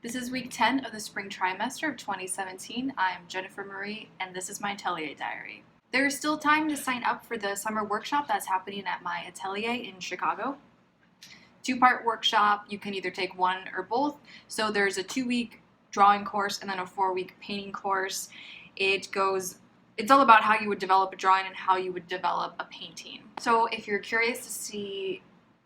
This is week 10 of the spring trimester of 2017. I'm Jennifer Marie, and this is my Atelier diary. There is still time to sign up for the summer workshop that's happening at my Atelier in Chicago. Two-part workshop, you can either take one or both. So there's a 2-week drawing course and then a 4-week painting course. It's all about how you would develop a drawing and how you would develop a painting. So if you're curious to see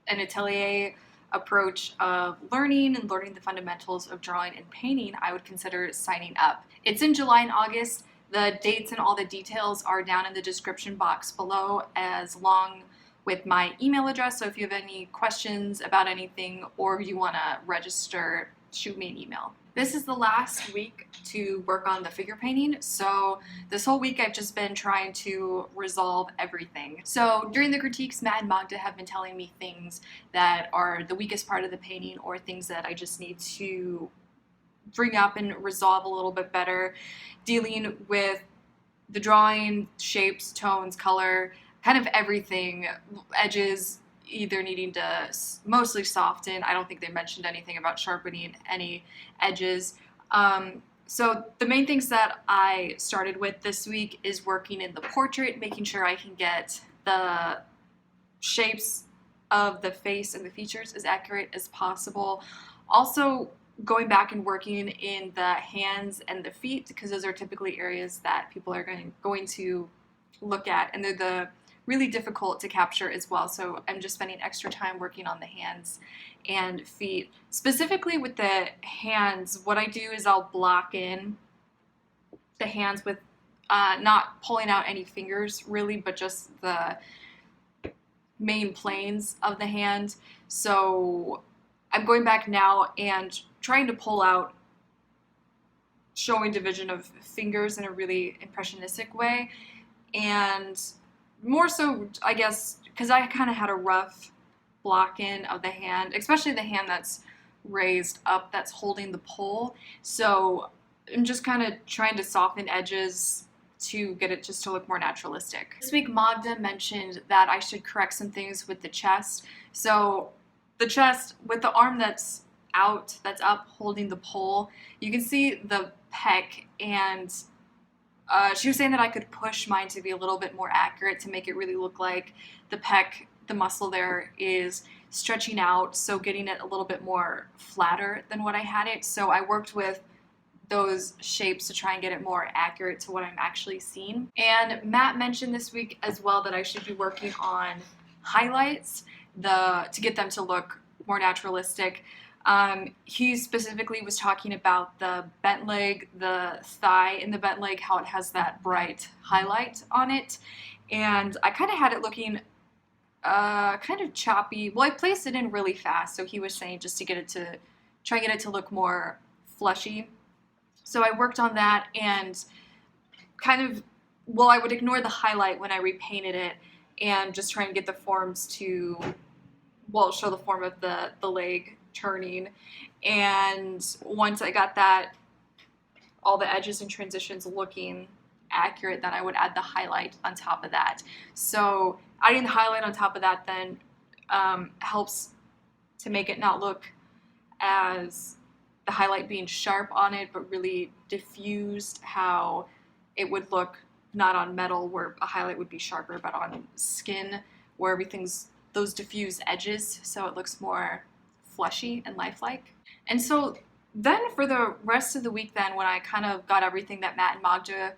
an Atelier approach of learning the fundamentals of drawing and painting, I would consider signing up. It's in July and August. The dates and all the details are down in the description box below, as long with my email address. So if you have any questions about anything or you want to register, shoot me an email. This is the last week to work on the figure painting, so this whole week I've just been trying to resolve everything. So during the critiques, Matt and Magda have been telling me things that are the weakest part of the painting or things that I just need to bring up and resolve a little bit better, dealing with the drawing, shapes, tones, color, kind of everything, edges, either needing to mostly soften. I don't think they mentioned anything about sharpening any edges. So the main things that I started with this week is working in the portrait, making sure I can get the shapes of the face and the features as accurate as possible. Also going back and working in the hands and the feet, because those are typically areas that people are going to look at, and they're the really difficult to capture as well. So I'm just spending extra time working on the hands and feet. Specifically with the hands, what I do is I'll block in the hands with not pulling out any fingers really, but just the main planes of the hand. So I'm going back now and trying to pull out, showing division of fingers in a really impressionistic way. And more so, I guess, because I kind of had a rough block in of the hand, especially the hand that's raised up, that's holding the pole. So I'm just kind of trying to soften edges to get it just to look more naturalistic. This week, Magda mentioned that I should correct some things with the chest. So the chest, with the arm that's out, that's up, holding the pole, you can see the pec, and she was saying that I could push mine to be a little bit more accurate to make it really look like the pec, the muscle there, is stretching out, so getting it a little bit more flatter than what I had it. So I worked with those shapes to try and get it more accurate to what I'm actually seeing. And Matt mentioned this week as well that I should be working on highlights to get them to look more naturalistic. He specifically was talking about the bent leg, the thigh in the bent leg, how it has that bright highlight on it. And I kind of had it looking kind of choppy. Well, I placed it in really fast, so he was saying just to try and get it to look more fleshy. So I worked on that and I would ignore the highlight when I repainted it and just try and get the forms to, show the form of the leg turning. And once I got that, all the edges and transitions looking accurate, then I would add the highlight on top of that. So adding the highlight on top of that then helps to make it not look as the highlight being sharp on it, but really diffused, how it would look not on metal where a highlight would be sharper, but on skin where everything's those diffused edges, so it looks more fleshy and lifelike. And so then for the rest of the week then, when I kind of got everything that Matt and Magda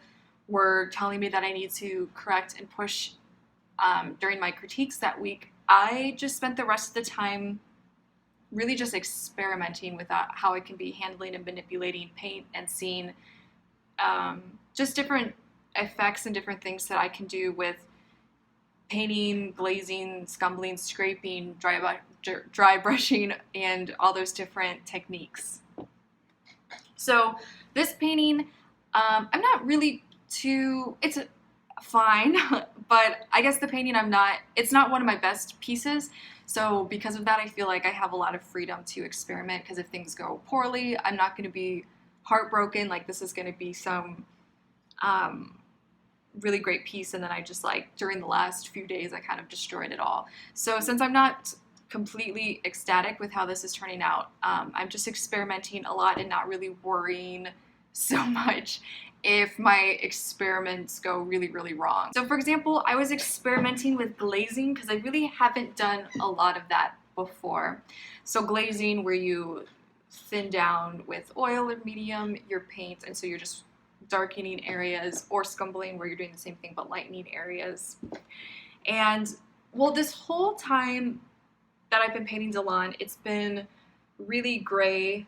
were telling me that I need to correct and push during my critiques that week, I just spent the rest of the time really just experimenting with how I can be handling and manipulating paint and seeing just different effects and different things that I can do with painting, glazing, scumbling, scraping, dry brushing, and all those different techniques. So this painting, I'm not really it's fine, but I guess the painting it's not one of my best pieces. So because of that, I feel like I have a lot of freedom to experiment, because if things go poorly, I'm not going to be heartbroken, like this is going to be some really great piece, and then I just during the last few days I kind of destroyed it all. So since I'm not completely ecstatic with how this is turning out. I'm just experimenting a lot and not really worrying so much if my experiments go really, really wrong. So for example, I was experimenting with glazing because I really haven't done a lot of that before. So glazing where you thin down with oil or medium your paint, and so you're just darkening areas, or scumbling where you're doing the same thing but lightening areas. And well, this whole time that I've been painting Delan, it's been really gray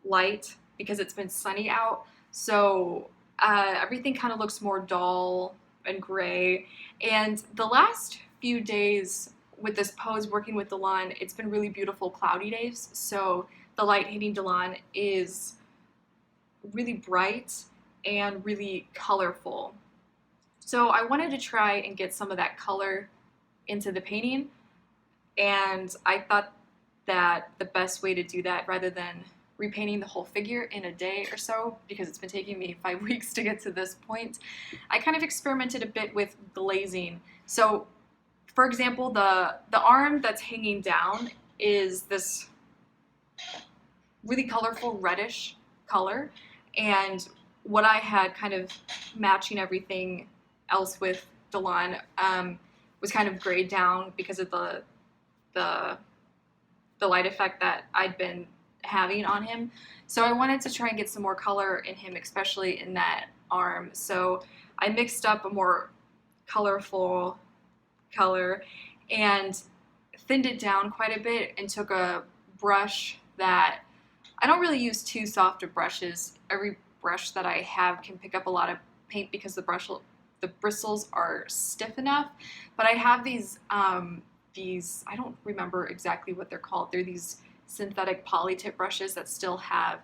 light because it's been sunny out. So everything kind of looks more dull and gray. And the last few days with this pose working with Delan, it's been really beautiful cloudy days. So the light hitting Delan is really bright and really colorful. So I wanted to try and get some of that color into the painting. And I thought that the best way to do that, rather than repainting the whole figure in a day or so, because it's been taking me 5 weeks to get to this point, I kind of experimented a bit with glazing. So, for example, the arm that's hanging down is this really colorful reddish color, and what I had kind of matching everything else with Delan was kind of grayed down because of the light effect that I'd been having on him. So I wanted to try and get some more color in him, especially in that arm. So I mixed up a more colorful color and thinned it down quite a bit, and took a brush that I don't really use too soft of brushes. Every brush that I have can pick up a lot of paint because the bristles are stiff enough. But I have these I don't remember exactly what they're called. They're these synthetic poly-tip brushes that you still have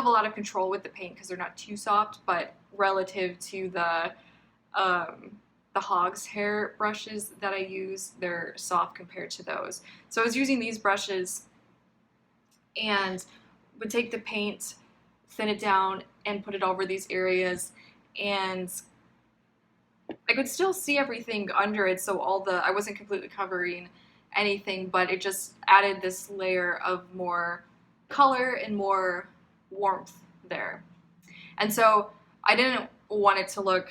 a lot of control with the paint because they're not too soft, but relative to the hog's hair brushes that I use, they're soft compared to those. So I was using these brushes and would take the paint, thin it down, and put it over these areas, and I could still see everything under it, so I wasn't completely covering anything, but it just added this layer of more color and more warmth there. And so I didn't want it to look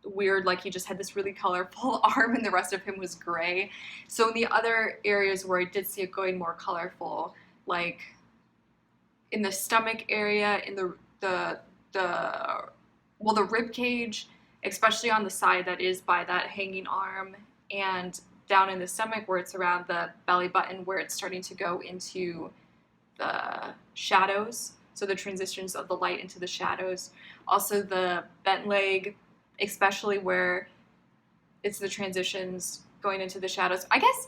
weird, like he just had this really colorful arm and the rest of him was gray. So in the other areas where I did see it going more colorful, like in the stomach area, in the rib cage, especially on the side that is by that hanging arm, and down in the stomach where it's around the belly button where it's starting to go into the shadows, so the transitions of the light into the shadows. Also the bent leg, especially where it's the transitions going into the shadows. I guess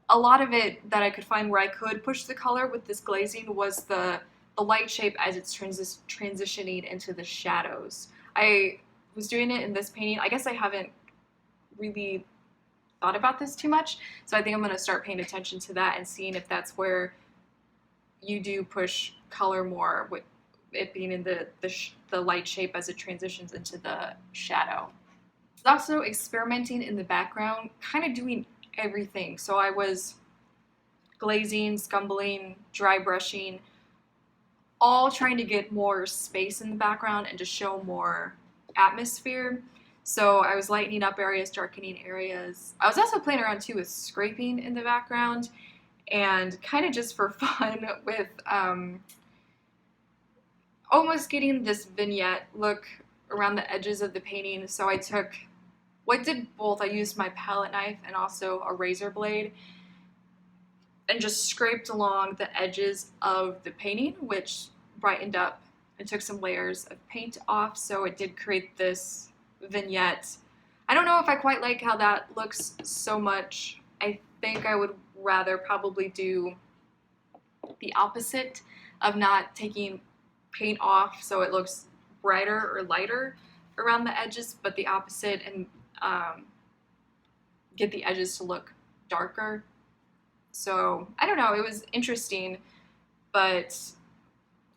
a lot of it that I could find where I could push the color with this glazing was the light shape as it's transitioning into the shadows. I was doing it in this painting. I guess I haven't really thought about this too much, so I think I'm going to start paying attention to that and seeing if that's where you do push color more, with it being in the light shape as it transitions into the shadow. I was also experimenting in the background, kind of doing everything. So I was glazing, scumbling, dry brushing, all trying to get more space in the background and to show more atmosphere. So I was lightening up areas, darkening areas. I was also playing around too with scraping in the background, and kind of just for fun with almost getting this vignette look around the edges of the painting. So I did both. I used my palette knife and also a razor blade and just scraped along the edges of the painting, which brightened up and took some layers of paint off. So it did create this vignette. I don't know if I quite like how that looks so much. I think I would rather probably do the opposite of not taking paint off so it looks brighter or lighter around the edges, but the opposite, and get the edges to look darker. So I don't know, it was interesting, but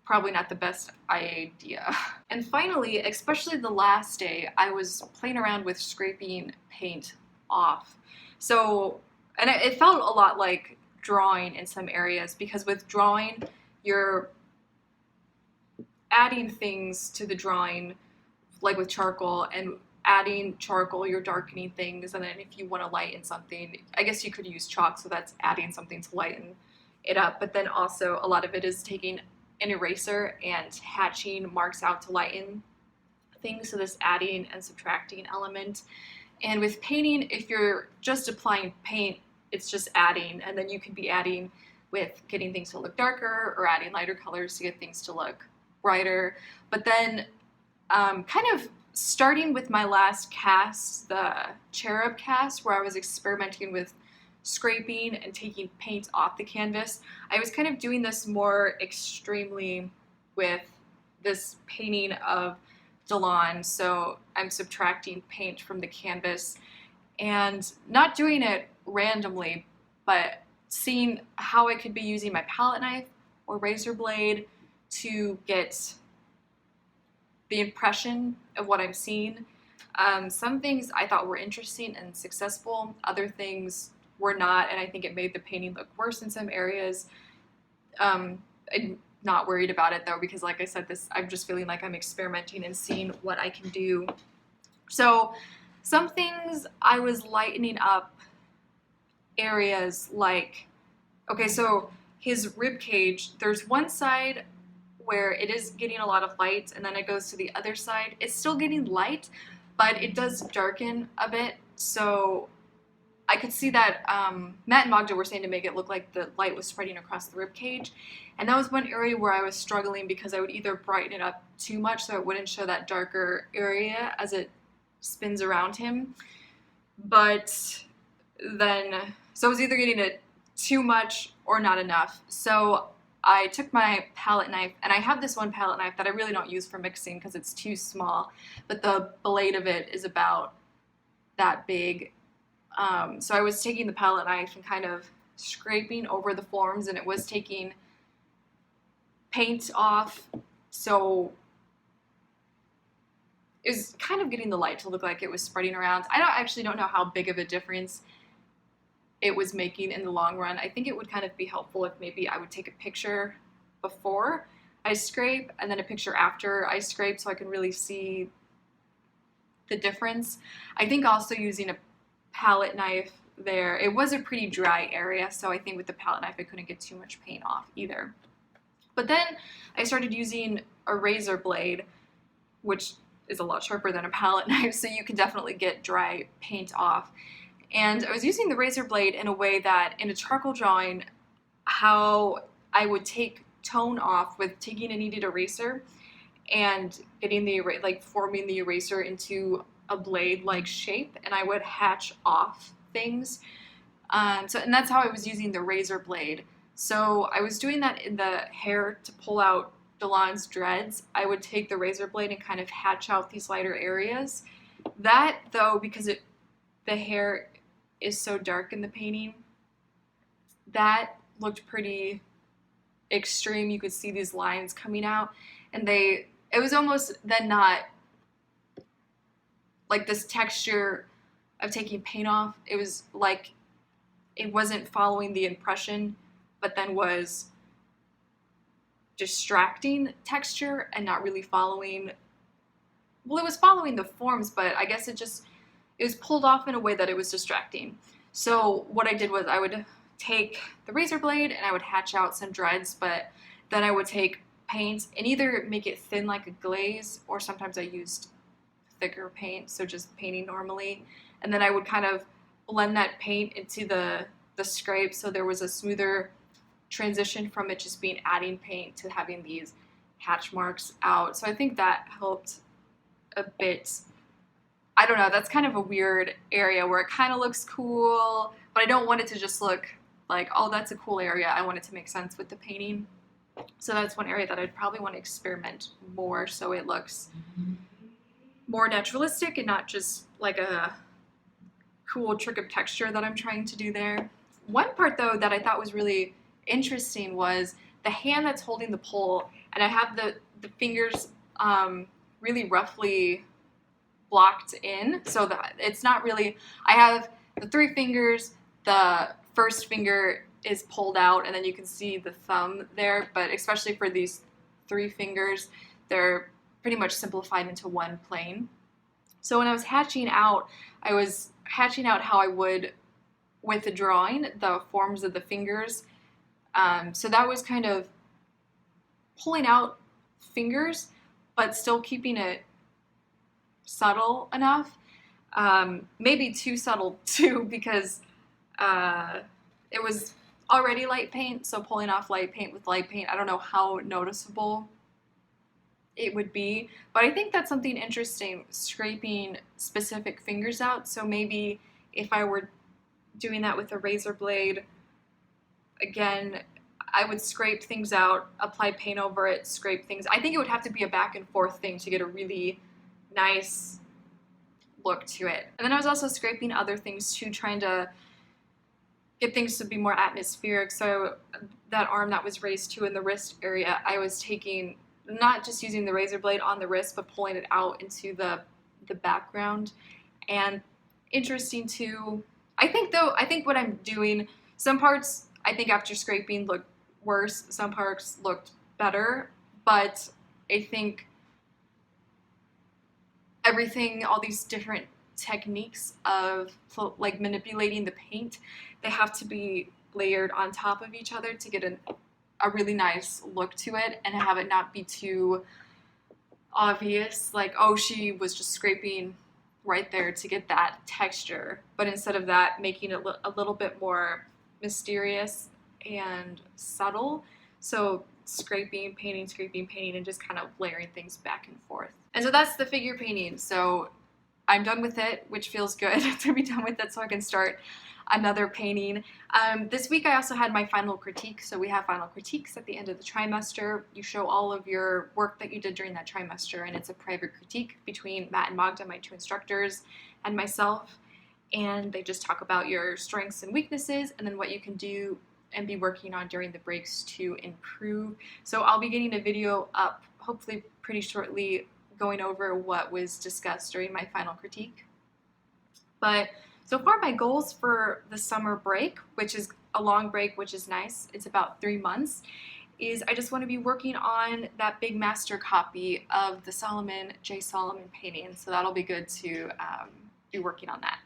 probably not the best idea. And finally, especially the last day, I was playing around with scraping paint off. So And it felt a lot like drawing in some areas, because with drawing, you're adding things to the drawing, like with charcoal, and adding charcoal, you're darkening things, and then if you want to lighten something, I guess you could use chalk, so that's adding something to lighten it up. But then also a lot of it is taking an eraser and hatching marks out to lighten things, so this adding and subtracting element. And with painting, if you're just applying paint, it's just adding, and then you could be adding with getting things to look darker or adding lighter colors to get things to look brighter. But then kind of starting with my last cast, the cherub cast, where I was experimenting with scraping and taking paint off the canvas, I was kind of doing this more extremely with this painting of Delon. So I'm subtracting paint from the canvas and not doing it randomly, but seeing how I could be using my palette knife or razor blade to get the impression of what I'm seeing. Some things I thought were interesting and successful, other things were not, and I think it made the painting look worse in some areas. I'm not worried about it though, because like I said, I'm just feeling like I'm experimenting and seeing what I can do. So some things I was lightening up areas like, okay, so his rib cage, there's one side where it is getting a lot of light, and then it goes to the other side. It's still getting light, but it does darken a bit. So I could see that Matt and Magda were saying to make it look like the light was spreading across the rib cage. And that was one area where I was struggling, because I would either brighten it up too much so it wouldn't show that darker area as it spins around him. But then, so I was either getting it too much or not enough. So I took my palette knife, and I have this one palette knife that I really don't use for mixing because it's too small, but the blade of it is about that big. So I was taking the palette knife and kind of scraping over the forms, and it was taking paint off, so it was kind of getting the light to look like it was spreading around. I actually don't know how big of a difference it was making in the long run. I think it would kind of be helpful if maybe I would take a picture before I scrape and then a picture after I scrape, so I can really see the difference. I think also using a palette knife there, it was a pretty dry area, so I think with the palette knife I couldn't get too much paint off either. But then I started using a razor blade, which is a lot sharper than a palette knife, so you can definitely get dry paint off. And I was using the razor blade in a way that in a charcoal drawing, how I would take tone off with taking a kneaded eraser and getting the forming the eraser into a blade-like shape, and I would hatch off things. And that's how I was using the razor blade. So I was doing that in the hair to pull out Delon's dreads. I would take the razor blade and kind of hatch out these lighter areas. That though, because the hair is so dark in the painting, that looked pretty extreme. You could see these lines coming out, and it was almost then not like this texture of taking paint off. It was like it wasn't following the impression, but then was distracting texture and not really following. Well, it was following the forms, but I guess it was pulled off in a way that it was distracting. So what I did was I would take the razor blade and I would hatch out some dreads, but then I would take paint and either make it thin like a glaze, or sometimes I used thicker paint, so just painting normally. And then I would kind of blend that paint into the scrape, so there was a smoother transition from it just being adding paint to having these hatch marks out. So I think that helped a bit. I don't know, that's kind of a weird area where it kind of looks cool, but I don't want it to just look like, oh, that's a cool area. I want it to make sense with the painting. So that's one area that I'd probably want to experiment more, so it looks more naturalistic and not just like a cool trick of texture that I'm trying to do there. One part though that I thought was really interesting was the hand that's holding the pole, and I have the fingers really roughly blocked in, so that it's not really, I have the 3 fingers, the first finger is pulled out and then you can see the thumb there, but especially for these 3 fingers, they're pretty much simplified into one plane. So when I was hatching out how I would with the drawing, the forms of the fingers. So that was kind of pulling out fingers, but still keeping it subtle enough. Maybe too subtle too, because it was already light paint, so pulling off light paint with light paint, I don't know how noticeable it would be, but I think that's something interesting, scraping specific fingers out. So maybe if I were doing that with a razor blade, again, I would scrape things out, apply paint over it, scrape things. I think it would have to be a back and forth thing to get a really nice look to it. And then I was also scraping other things too, trying to get things to be more atmospheric. So that arm that was raised too in the wrist area, I was taking, not just using the razor blade on the wrist, but pulling it out into the background. And interesting too, I think what I'm doing, some parts I think after scraping looked worse, some parts looked better, but I think everything, all these different techniques of like manipulating the paint, they have to be layered on top of each other to get a really nice look to it and have it not be too obvious, like, oh, she was just scraping right there to get that texture, but instead of that, making it a little bit more mysterious and subtle. So scraping, painting, and just kind of layering things back and forth. And so that's the figure painting. So I'm done with it, which feels good to be done with it so I can start another painting. This week I also had my final critique. So we have final critiques at the end of the trimester. You show all of your work that you did during that trimester, and it's a private critique between Matt and Magda, my 2 instructors, and myself. And they just talk about your strengths and weaknesses and then what you can do and be working on during the breaks to improve. So I'll be getting a video up hopefully pretty shortly going over what was discussed during my final critique. But so far my goals for the summer break, which is a long break, which is nice, it's about 3 months, is I just want to be working on that big master copy of the J. Solomon painting. So that'll be good to be working on that.